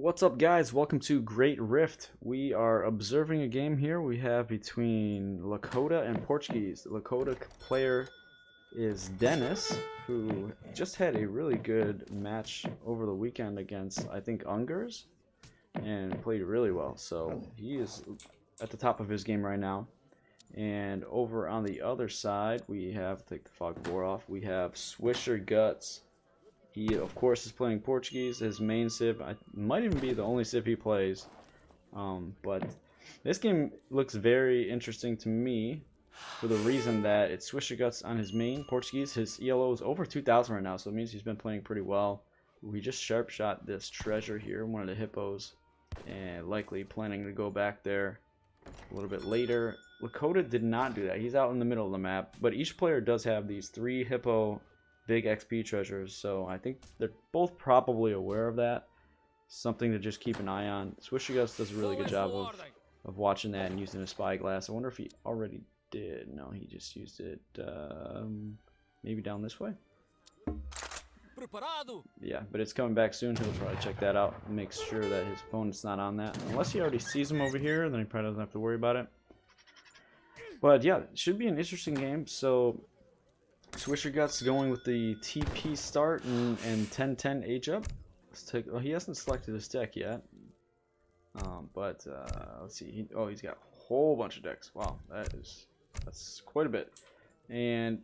What's up, guys? Welcome to Great Rift. We are observing a game here we have between Lakota and Portuguese. The Lakota player is Dennis, who just had a really good match over the weekend against, I think, Ungurs, and played really well. So he is at the top of his game right now. And over on the other side, we have, take the fog of war off, we have Swisher Guts. He, of course, is playing Portuguese. His main civ might even be the only civ he plays. But this game looks very interesting to me for the reason that it's Swisher Guts on his main Portuguese. His ELO is over 2,000 right now, so it means he's been playing pretty well. We just sharp shot this treasure here, one of the hippos, and likely planning to go back there a little bit later. Lakota did not do that. He's out in the middle of the map, but each player does have these 3 hippo big XP treasures, so I think they're both probably aware of that. Something to just keep an eye on. Swisher Guts does a really good job of watching that and using a spyglass. I wonder if he already did. No, he just used it maybe down this way. Yeah, but it's coming back soon. He'll probably check that out and make sure that his opponent's not on that. Unless he already sees him over here, then he probably doesn't have to worry about it. But yeah, it should be an interesting game. So Swisher Guts going with the TP start and 10-10 age up. Let's take. Oh, he hasn't selected his deck yet. But let's see. He's got a whole bunch of decks. Wow, that's quite a bit. And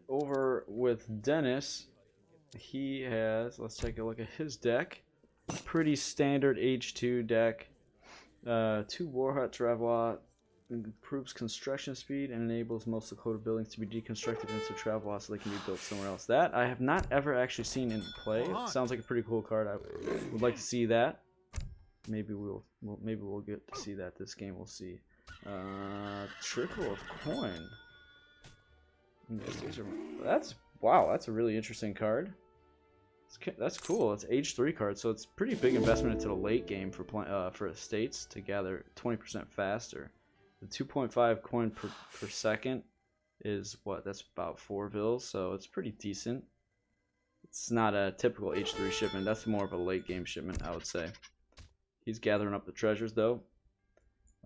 over with Dennis, he has. Let's take a look at his deck. Pretty standard H2 deck. 2 Warhut Travelot. Improves construction speed and enables most Lakota buildings to be deconstructed into travel so they can be built somewhere else. That I have not ever actually seen in play. It sounds like a pretty cool card. I would like to see that. Maybe we'll get to see that this game. We'll see. Trickle of coin. That's wow. That's a really interesting card. That's cool. It's H3 card, so it's pretty big investment into the late game for estates to gather 20% faster. The 2.5 coin per second is what? That's about 4 vils, so it's pretty decent. It's not a typical H3 shipment. That's more of a late game shipment, I would say. He's gathering up the treasures though.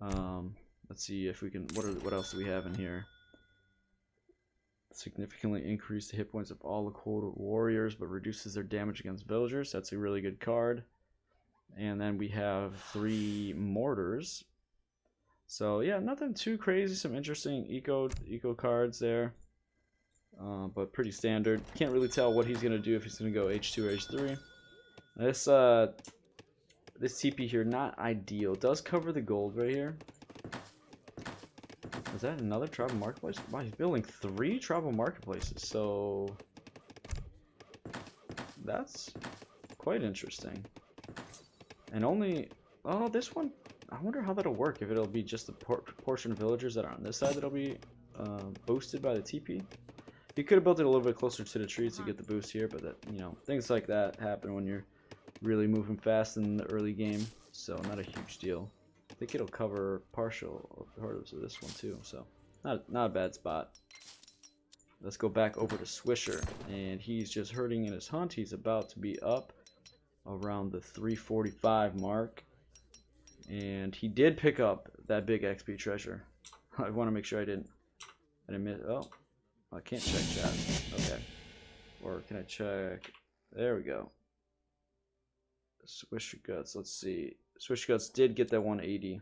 Let's see if we can. What else do we have in here? Significantly increase the hit points of all Lakota warriors, but reduces their damage against villagers. That's a really good card. And then we have 3 mortars. So yeah, nothing too crazy. Some interesting eco cards there, but pretty standard. Can't really tell what he's gonna do, if he's gonna go H2 or H3. This TP here, not ideal. Does cover the gold right here. Is that another tribal marketplace? Wow, he's building 3 tribal marketplaces. So that's quite interesting. And only this one. I wonder how that'll work, if it'll be just the portion of villagers that are on this side that'll be boosted by the TP. You could have built it a little bit closer to the trees to get the boost here, but that, things like that happen when you're really moving fast in the early game, so not a huge deal. I think it'll cover partial parts of this one too, so not a bad spot. Let's go back over to Swisher, and he's just herding in his hunt. He's about to be up around the 345 mark. And he did pick up that big XP treasure. I want to make sure I didn't miss. Oh, I can't check chat. Okay. Or can I check? There we go. Swisher Guts. Let's see. Swisher Guts did get that 180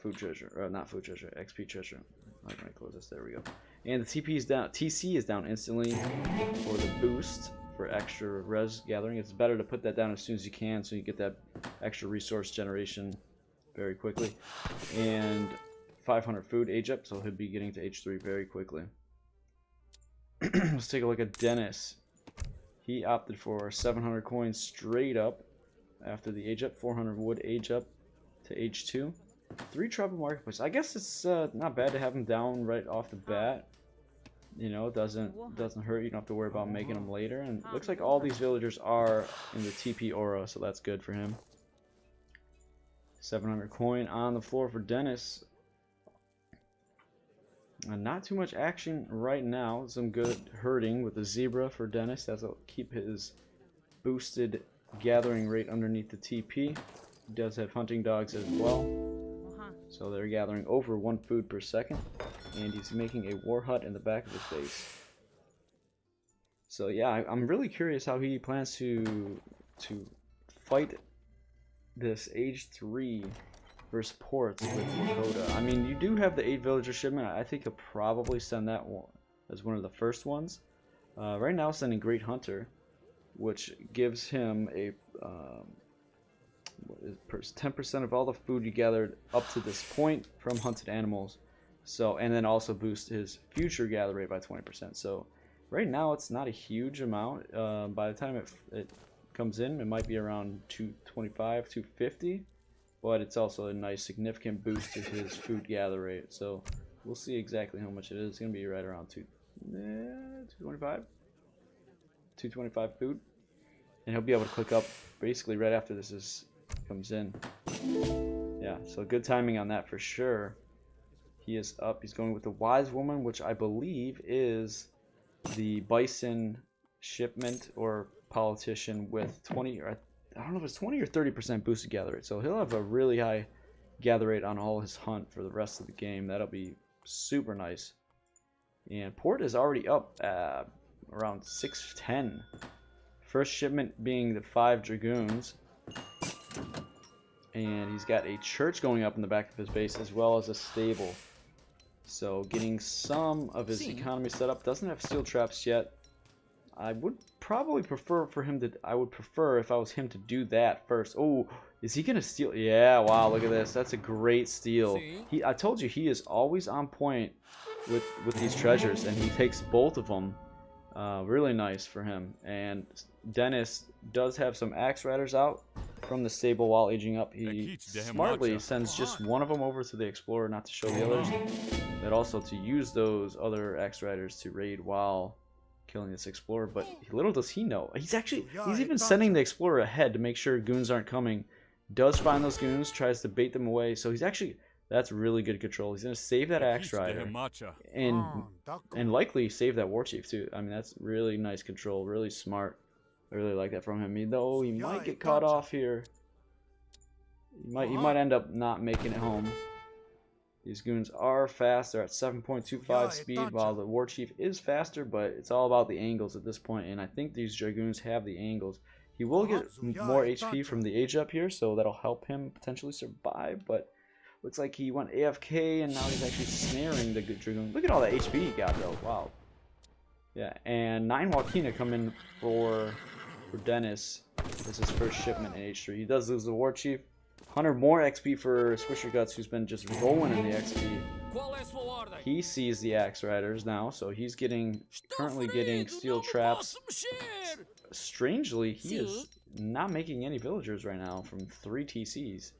food treasure. Or not food treasure. XP treasure. I'm going to close this. There we go. And the TP is down. TC is down instantly for the boost. For extra res gathering. It's better to put that down as soon as you can, so you get that extra resource generation very quickly. And 500 food age up, so he'll be getting to H3 very quickly. Let's take a look at Dennis. He opted for 700 coins straight up after the age up. 400 wood age up to H2. 3 tribal marketplace. I guess it's not bad to have him down right off the bat. Doesn't hurt. You don't have to worry about making them later. And it looks like all these villagers are in the TP aura, so that's good for him. 700 coin on the floor for Dennis. And not too much action right now. Some good herding with the zebra for Dennis. That'll keep his boosted gathering right underneath the TP. He does have hunting dogs as well. So they're gathering over 1 food per second. And he's making a war hut in the back of his base. So yeah, I'm really curious how he plans to fight this age 3 versus ports with Lakota. I mean, you do have the 8 villager shipment. I think he'll probably send that one as one of the first ones. Right now, sending Great Hunter, which gives him a 10% of all the food you gathered up to this point from hunted animals. So, and then also boost his future gather rate by 20%. So, right now it's not a huge amount. By the time it comes in, it might be around 225, 250, but it's also a nice significant boost to his food gather rate. So, we'll see exactly how much it is. It's gonna be right around 225. 225 food, and he'll be able to click up basically right after this comes in. Yeah, so good timing on that for sure. He is up. He's going with the Wise Woman, which I believe is the Bison shipment or politician with 20, or I don't know if it's 20 or 30% boosted gather rate. So he'll have a really high gather rate on all his hunt for the rest of the game. That'll be super nice. And Port is already up around 610. First shipment being the 5 Dragoons. And he's got a church going up in the back of his base as well as a stable. So getting some of his economy set up. Doesn't have steel traps yet. I would probably prefer for him to, I would prefer if I was him to do that first. Oh, is he gonna steal? Yeah, wow, look at this. That's a great steal. I told you he is always on point with these treasures, and he takes both of them. Really nice for him. And Dennis does have some axe riders out from the stable while aging up. He smartly sends just one of them over to the explorer, not to show the others, but also to use those other axe riders to raid while killing this explorer. But little does he know, he's even sending the explorer ahead to make sure goons aren't coming. Does find those goons, tries to bait them away. So he's actually, that's really good control. He's gonna save that axe rider and likely save that war chief too. I mean, that's really nice control, really smart. I really like that from him. Though he might get caught off here. He might end up not making it home. These goons are fast. They're at 7.25 speed, while the war chief is faster, but it's all about the angles at this point, and I think these dragoons have the angles. He will get more HP from the age up here, so that'll help him potentially survive, but looks like he went AFK, and now he's actually snaring the good dragoon. Look at all that HP he got, though. Wow. Yeah, and 9 Wakina come in for Dennis. This is his first shipment in H3. He does lose the war chief. 100 more XP for Swisher Guts, who's been just rolling in the XP. He sees the axe riders now, so he's currently getting steel traps. Strangely, he is not making any villagers right now from 3 TCs.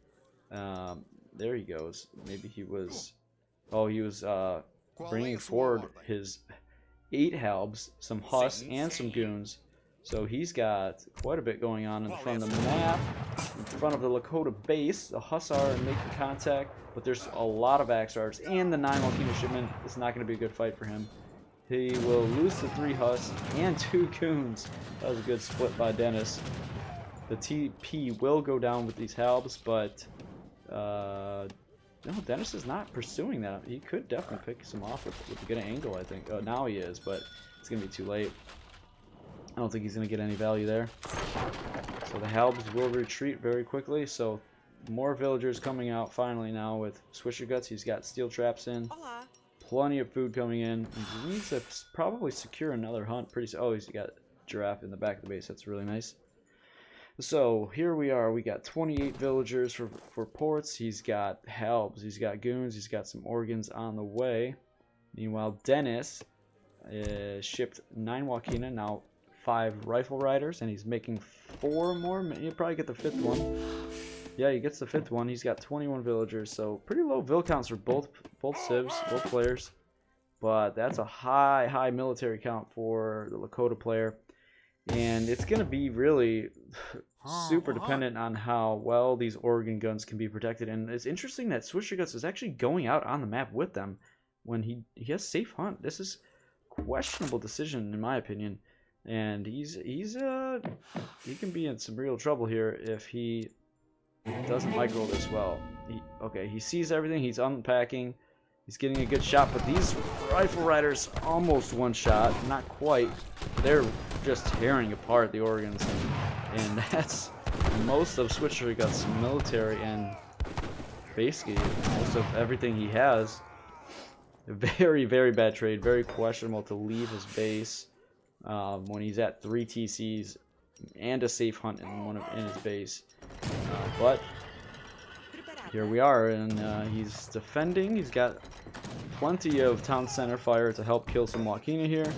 There he goes. Maybe he was... Oh, he was bringing forward his 8 halbs, some husks, and some goons. So he's got quite a bit going on in front of the map, in front of the Lakota base. The husks are making contact, but there's a lot of axe riders, and the 9 Wakina shipment is not going to be a good fight for him. He will lose the 3 husks and 2 goons. That was a good split by Dennis. The TP will go down with these halbs, but no, Dennis is not pursuing that. He could definitely pick some off with a good angle, I think. Oh, now he is, but it's going to be too late. I don't think he's going to get any value there. So the halbs will retreat very quickly. So more villagers coming out finally now with Swisher Guts. He's got steel traps in. Plenty of food coming in. He needs to probably secure another hunt pretty soon. Oh, he's got giraffe in the back of the base. That's really nice. So here we are. We got 28 villagers for ports. He's got halbs. He's got goons. He's got some organs on the way. Meanwhile, Dennis shipped 9 Wakina, now 5 rifle riders, and he's making 4 more. He'll probably get the 5th one. Yeah, he gets the 5th one. He's got 21 villagers, so pretty low vill counts for both civs, both players. But that's a high military count for the Lakota player. And it's going to be really super dependent on how well these organ guns can be protected. And it's interesting that Swisher Guts is actually going out on the map with them when he has safe hunt. This is a questionable decision, in my opinion. and he can be in some real trouble here if he doesn't micro this well. Okay, he sees everything. He's unpacking. He's getting a good shot, but these rifle riders almost one shot, not quite. They're just tearing apart the Oregons, and that's most of Switcher's military and basically most of everything he has. Very, very bad trade. Very questionable to leave his base when he's at 3 TCs and a safe hunt in his base. But here we are, and he's defending. He's got plenty of town center fire to help kill some Wakina here.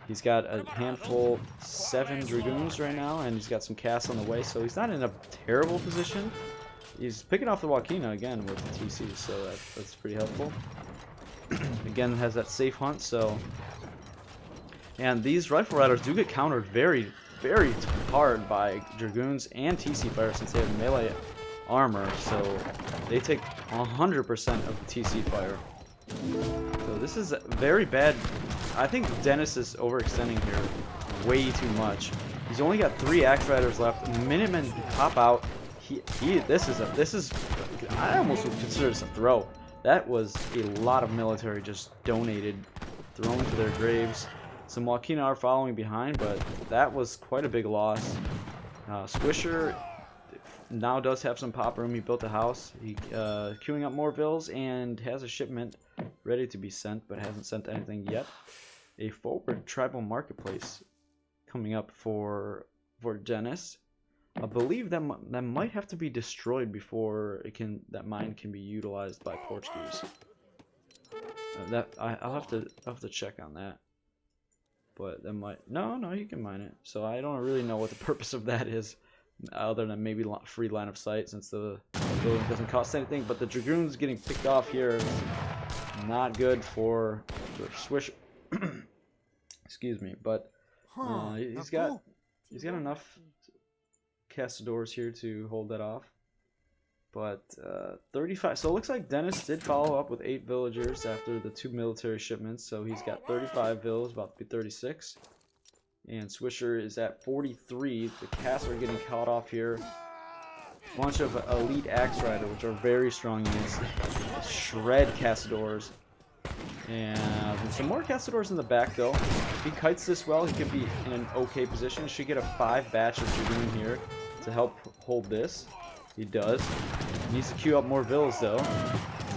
He's got a handful, 7 Dragoons right now, and he's got some casts on the way, so he's not in a terrible position. He's picking off the Wakina again with the TC, so that's pretty helpful. Again, has that safe hunt, so... And these rifle riders do get countered very, very hard by Dragoons and TC fire since they have melee armor, so they take 100% of the TC fire. So this is very bad. I think Dennis is overextending here way too much. He's only got 3 Axe Riders left. Minutemen pop out. This is I almost would consider this a throw. That was a lot of military just donated, thrown to their graves. Some Wakina are following behind, but that was quite a big loss. Swisher now does have some pop room. He built a house. He queuing up more vills and has a shipment ready to be sent, but hasn't sent anything yet. A forward tribal marketplace coming up for Dennis. I believe that might have to be destroyed before that mine can be utilized by Portuguese. I'll have to check on that. But that might no, you can mine it. So I don't really know what the purpose of that is, other than maybe free line of sight since the building doesn't cost anything. But the Dragoons getting picked off here is not good for Swish. Excuse me, but he's got enough Castadors here to hold that off. But 35. So it looks like Dennis did follow up with 8 villagers after the 2 military shipments. So he's got 35 villas, about to be 36. And Swisher is at 43. The casts are getting caught off here. Bunch of elite Axe Rider, which are very strong units. Shred Castadors. And some more Castadors in the back though. If he kites this well, he could be in an okay position. He should get a 5 batch of Dragoon here to help hold this. He does. He needs to queue up more villas though.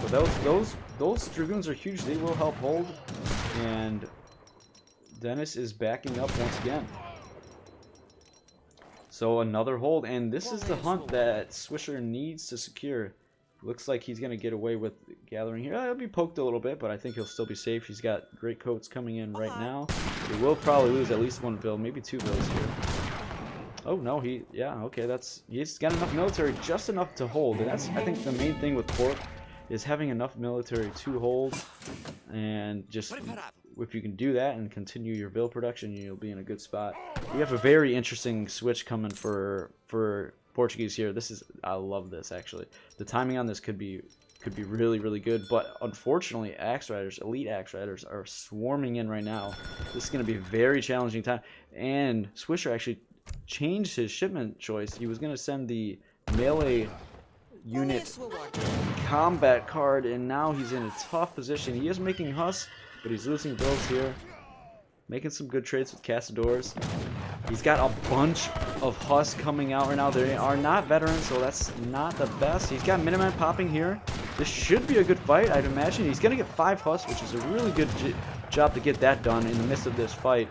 So those Dragoons are huge. They will help hold. And Dennis is backing up once again. So another hold, and this is the hunt that Swisher needs to secure. Looks like he's going to get away with gathering here. He'll be poked a little bit, but I think he'll still be safe. He's got great coats coming in right now. He will probably lose at least 1 vill, maybe 2 vills here. Oh no, he's got enough military, just enough to hold. And that's, I think, the main thing with Pork is having enough military to hold. And just, if you can do that and continue your vill production, you'll be in a good spot. We have a very interesting switch coming for Portuguese here. I love this actually. The timing on this could be really, really good, but unfortunately elite Axe Riders are swarming in right now. This is going to be a very challenging time, and Swisher actually changed his shipment choice. He was going to send the melee unit combat card, and now he's in a tough position. He is making Huss, but he's losing builds here. Making some good trades with Castadors. He's got a bunch of Huss coming out right now. They are not veterans, so that's not the best. He's got Minutemen popping here. This should be a good fight, I'd imagine. He's going to get 5 Huss, which is a really good job to get that done in the midst of this fight.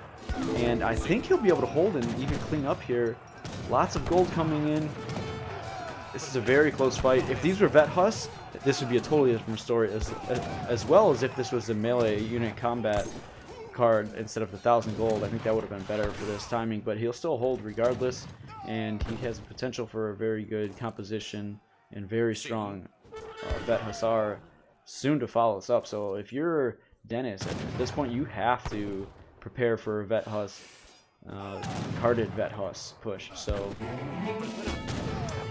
And I think he'll be able to hold and even clean up here. Lots of gold coming in. This is a very close fight. If these were vet Huss, this would be a totally different story, as well as if this was a melee unit combat card instead of the 1,000 gold. I think that would have been better for this timing, but he'll still hold regardless, and he has the potential for a very good composition and very strong vet Hussar soon to follow us up. So if you're Dennis, at this point you have to prepare for a vet Huss, carded vet Huss push. So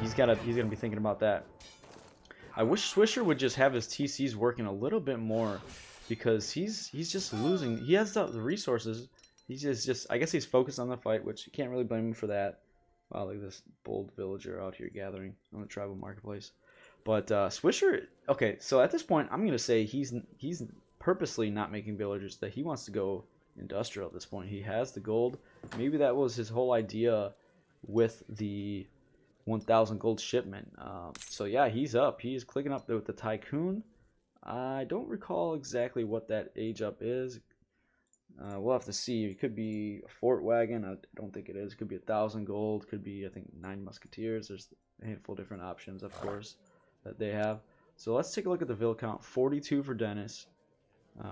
he's gonna be thinking about that. I wish Swisher would just have his TCs working a little bit more, because he's just losing. He has the resources. He's just I guess he's focused on the fight, which you can't really blame him for that. Wow, look at this bold villager out here gathering on the tribal marketplace. But Swisher, okay, so at this point, I'm gonna say he's purposely not making villagers. That he wants to go industrial at this point. He has the gold. Maybe that was his whole idea with the 1,000 gold shipment. So yeah, he's up. He's clicking up with the tycoon. I don't recall exactly what that age up is. We'll have to see. It could be a fort wagon. I don't think it is. It could be 1,000 gold. Could be, I think, 9 musketeers. There's a handful of different options, of course, that they have. So let's take a look at the vill count. 42 for Dennis,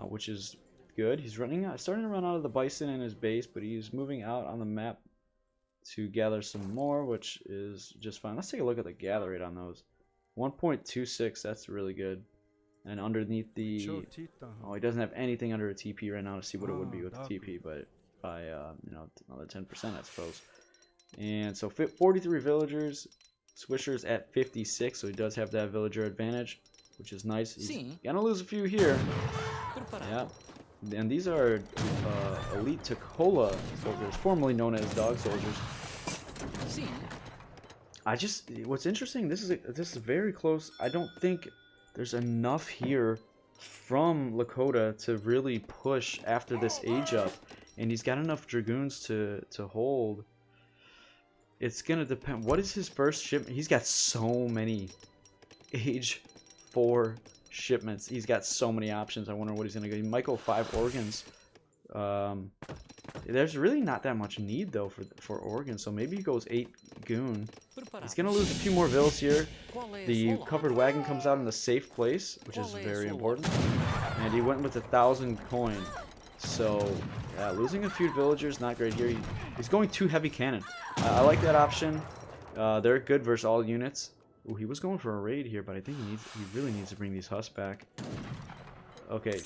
which is good. He's starting to run out of the bison in his base, but he's moving out on the map to gather some more, which is just fine. Let's take a look at the gather rate on those. 1.26. That's really good. And underneath the, oh, he doesn't have anything under a TP right now to see what it would be with the TP, but by you know, another 10%, I suppose. And so 43 villagers. Swisher's at 56, so he does have that villager advantage, which is nice. He's gonna lose a few here. Yeah, and these are elite Lakota soldiers, formerly known as dog soldiers. What's interesting, this is very close. I don't think there's enough here from Lakota to really push after this age up, and he's got enough dragoons to hold. It's gonna depend. What is his first shipment? He's got so many age 4 shipments. He's got so many options. I wonder what he's gonna go. He might go 5 organs. There's really not that much need though for organs, so maybe he goes 8 goon. He's gonna lose a few more vills here. The covered wagon comes out in a safe place, which is very important. And he went with 1,000 coin. So yeah, losing a few villagers, not great here. He's going 2 heavy cannon. I like that option. They're good versus all units. Ooh, he was going for a raid here, but I think he really needs to bring these husks back. Okay.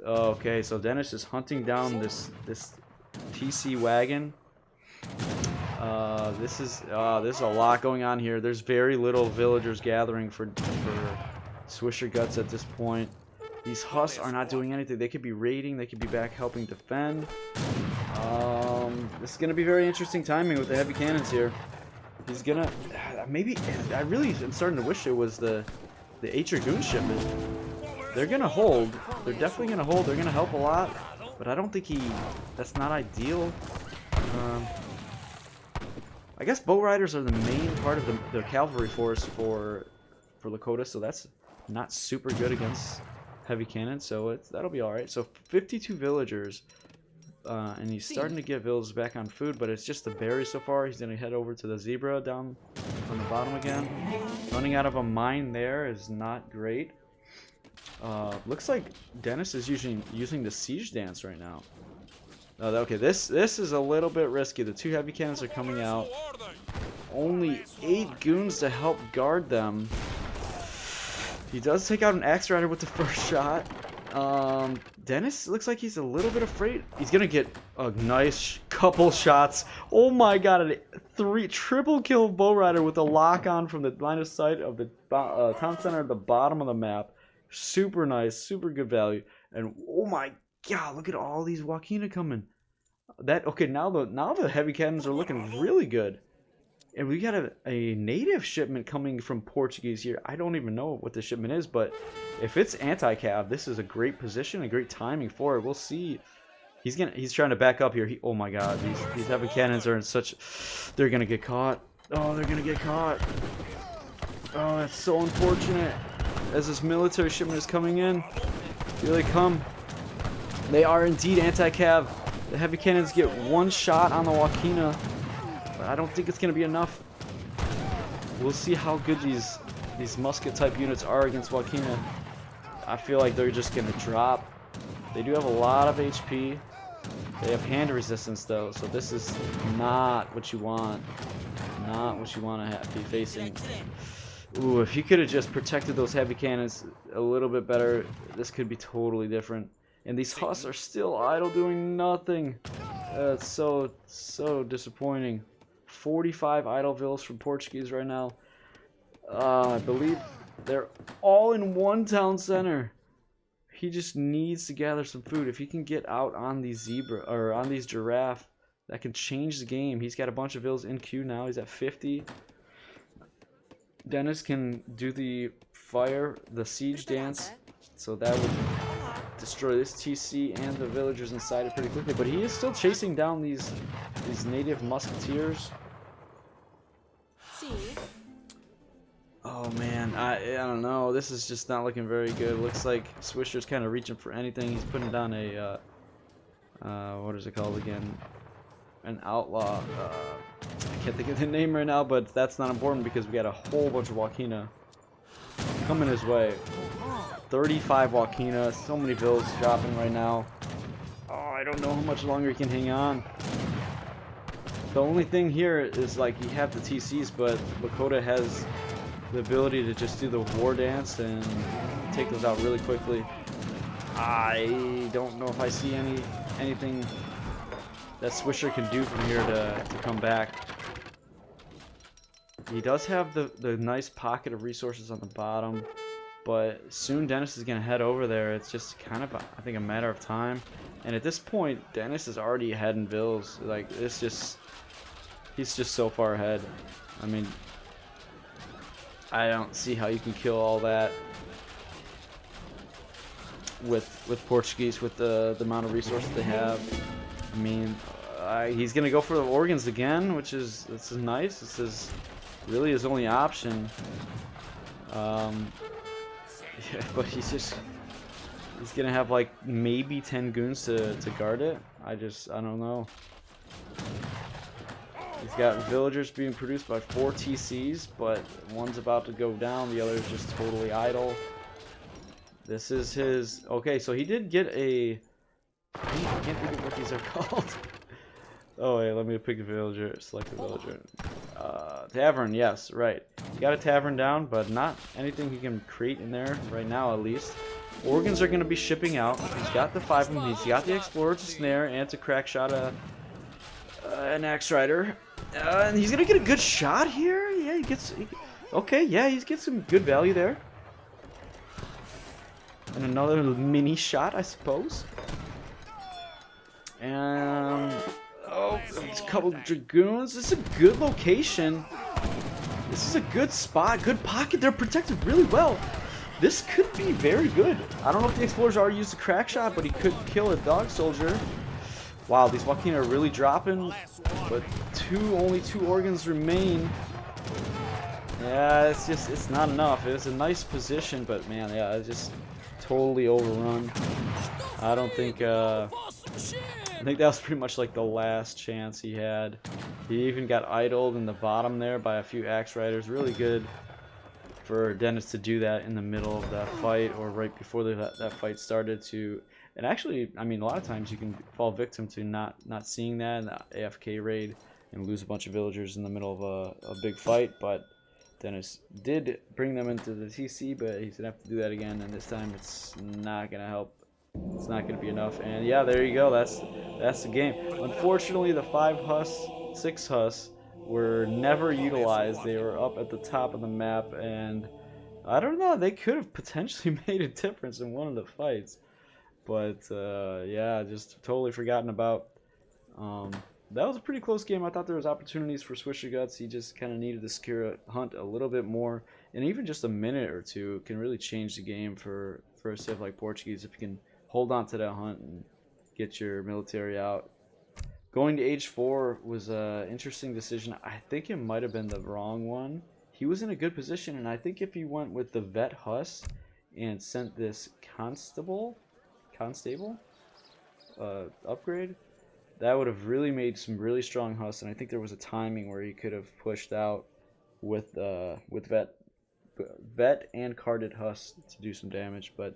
Okay, so Dennis is hunting down this TC wagon. This is a lot going on here. There's very little villagers gathering for Swisher Guts at this point. These husks are not doing anything. They could be raiding. They could be back helping defend. This is gonna be very interesting timing with the heavy cannons here. He's gonna maybe. I really am starting to wish it was the 8 dragoon shipment. They're gonna hold. They're definitely gonna hold. They're gonna help a lot, but I don't think that's not ideal. I guess bow riders are the main part of the cavalry force for Lakota, so that's not super good against heavy cannon. So that'll be all right. So 52 villagers, and he's starting to get villas back on food, but it's just the berries so far. He's gonna head over to the zebra down on the bottom again. Running out of a mine there is not great. Looks like Dennis is using the siege dance right now. Okay, this is a little bit risky. The 2 heavy cannons are coming out. Only 8 goons to help guard them. He does take out an axe rider with the first shot. Dennis looks like he's a little bit afraid. He's gonna get a nice couple shots. Oh my god, a triple kill bow rider with a lock on from the line of sight of the town center at the bottom of the map. Super nice, super good value. And oh my god, look at all these Wakina coming. Okay, now the heavy cannons are looking really good. And we got a native shipment coming from Portuguese here. I don't even know what the shipment is, but if it's anti-cav, this is a great position, a great timing for it. We'll see. He's trying to back up here. Oh my god, these heavy cannons are in such. They're gonna get caught. Oh, they're gonna get caught. Oh, that's so unfortunate. As this military shipment is coming in, here they come. They are indeed anti-cav. The heavy cannons get 1 shot on the Wakina, but I don't think it's going to be enough. We'll see how good these musket type units are against Wakina. I feel like they're just going to drop. They do have a lot of HP. They have hand resistance though, so this is not what you want. Not what you want to be facing. Ooh, if you could have just protected those heavy cannons a little bit better, this could be totally different. And these husks are still idle doing nothing. It's so disappointing. 45 idle villas from Portuguese right now. I believe they're all in one town center. He just needs to gather some food. If he can get out on these zebra or on these giraffe, that can change the game. He's got a bunch of vills in queue now. He's at 50. Dennis can do the siege dance, so that would destroy this TC and the villagers inside it pretty quickly. But he is still chasing down these native musketeers. Oh man, I don't know. This is just not looking very good. Looks like Swisher's kind of reaching for anything. He's putting down a what is it called again? An outlaw. I can't think of the name right now, but that's not important because we got a whole bunch of Wakina coming his way. 35 Wakina, so many vills dropping right now. Oh, I don't know how much longer he can hang on. The only thing here is like you have the TCs, but Lakota has the ability to just do the war dance and take those out really quickly. I don't know if I see anything that Swisher can do from here to come back. He does have the nice pocket of resources on the bottom, but soon Dennis is going to head over there. It's just kind of, I think, a matter of time. And at this point, Dennis is already ahead in vills. Like, he's just so far ahead. I mean, I don't see how you can kill all that with Portuguese, with the amount of resources they have. I mean, he's gonna go for the organs again, this is nice. This is really his only option. Yeah, but he's gonna have like maybe 10 goons to guard it. I don't know. He's got villagers being produced by 4 TCs, but one's about to go down, the other is just totally idle. This is his... Okay, so he did get a... I can't think of what these are called. Oh, wait, let me pick a villager. Select a villager. Tavern, yes, right. He got a tavern down, but not anything he can create in there right now, at least. Organs are going to be shipping out. He's got the 5 of them. He's got the Explorer to snare and to crack shot an Axe Rider. And he's going to get a good shot here. Yeah, he gets... Okay, yeah, he's getting some good value there. And another mini shot, I suppose. And... Oh, it's a couple of Dragoons. This is a good location. This is a good spot, good pocket. They're protected really well. This could be very good. I don't know if the Explorers already used a crack shot, but he could kill a dog soldier. Wow, these Wakina are really dropping, but only two organs remain. Yeah, it's not enough. It's a nice position, but man, yeah, it's just totally overrun. I don't think, I think that was pretty much like the last chance he had. He even got idled in the bottom there by a few Axe Riders. Really good for Dennis to do that in the middle of that fight, or right before that fight started to... And actually, I mean, a lot of times you can fall victim to not seeing that in the AFK raid and lose a bunch of villagers in the middle of a big fight. But Dennis did bring them into the TC, but he's gonna have to do that again, and this time it's not gonna help. It's not gonna be enough. And yeah, there you go. That's the game. Unfortunately, the 5 Hus, 6 Hus were never utilized. They were up at the top of the map, and I don't know. They could have potentially made a difference in one of the fights. But yeah, just totally forgotten about. That was a pretty close game. I thought there was opportunities for Swisher Guts. He just kind of needed to secure a hunt a little bit more, and even just a minute or two can really change the game for a civ like Portuguese if you can hold on to that hunt and get your military out. Going to H4 was an interesting decision. I think it might have been the wrong one. He was in a good position, and I think if he went with the Vet Hus and sent this Constable upgrade, that would have really made some really strong Hus, and I think there was a timing where he could have pushed out with Vet and carded Hus to do some damage. But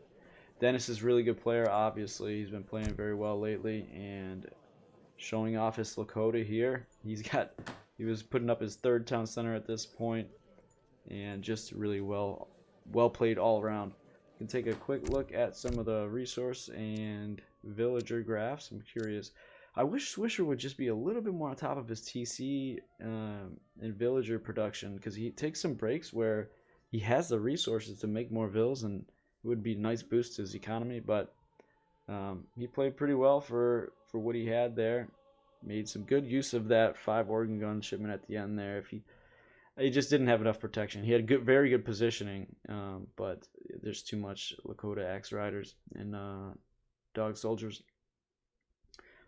Dennis is a really good player, obviously. He's been playing very well lately and showing off his Lakota here. He was putting up his 3rd town center at this point, and just really well played all around. You can take a quick look at some of the resource and villager graphs. I'm curious. I wish Swisher would just be a little bit more on top of his TC and villager production, because he takes some breaks where he has the resources to make more vills, and would be a nice boost to his economy, but he played pretty well for what he had there. Made some good use of that 5 organ gun shipment at the end there. If he just didn't have enough protection. He had very good positioning, but there's too much Lakota axe riders and dog soldiers.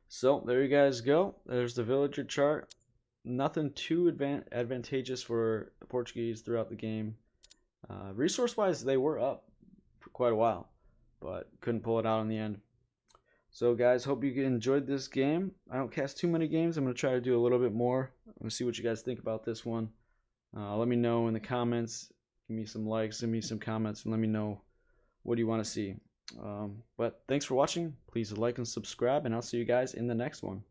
So there you guys go. There's the villager chart. Nothing too advantageous for the Portuguese throughout the game. Resource-wise, they were up for quite a while, but couldn't pull it out in the end. So guys, hope you enjoyed this game. I don't cast too many games. I'm going to try to do a little bit more. I'm going to see what you guys think about this one. Let me know in the comments. Give me some likes, give me some comments, and let me know what you want to see. But thanks for watching. Please like and subscribe, and I'll see you guys in the next one.